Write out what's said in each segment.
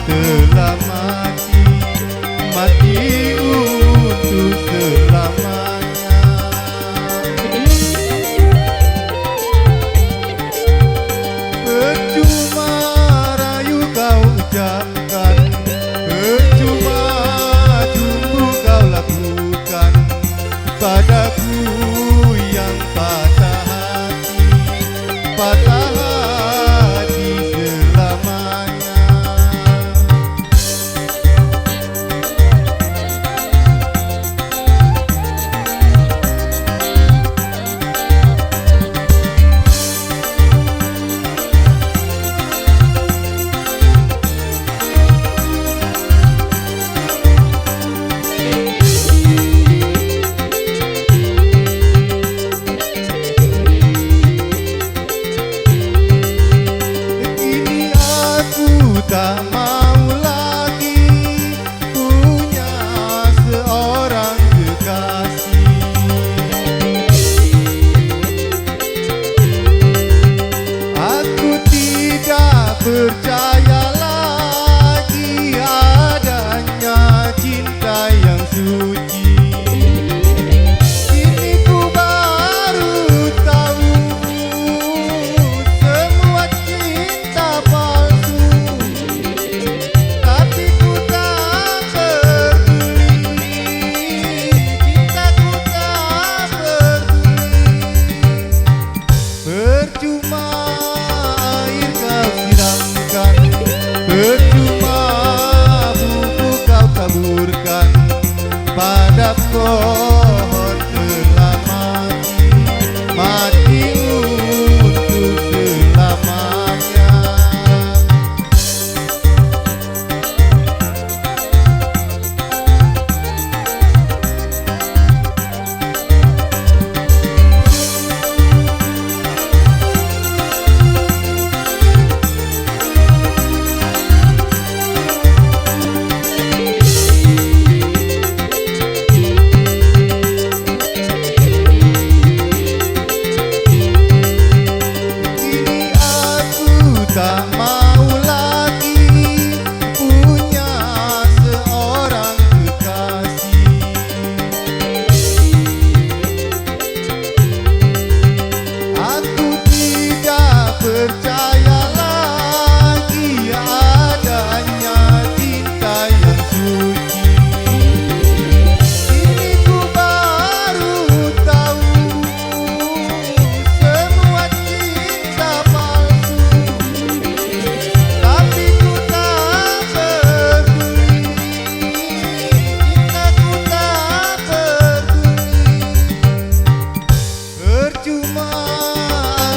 telah mati, mati untuk selamanya. Percuma rayu kau ucapkan, percuma cumbu kau lakukan padaku yang patah hati, patah hati selamanya. Tak mau lagi punya seorang kekasih. Aku tidak percaya lagi adanya cinta yang suci. Kini ku baru tahu semua cinta palsu. Percuma air kau siramkan, percuma buku kau taburkan pada pohon telah mati, mati untuk selamanya. Tak mau lagi punya seorang kekasih. Aku tidak percaya lagi adanya cinta yang suci. Kini ku baru tahu semua cinta palsu. Percuma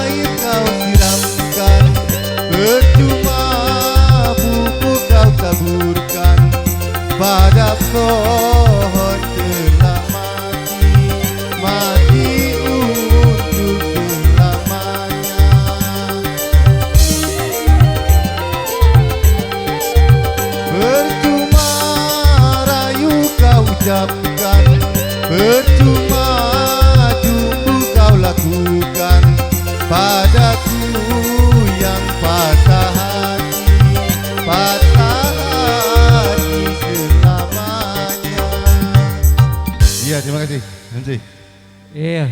air kau siramkan, percuma buku kau taburkan pada pohon telah mati, mati untuk selamanya. Percuma rayu kau ucapkan, percuma lakukan padaku yang patah hati, patah hati selamanya. Iya, terima kasih. Nanti. Iya.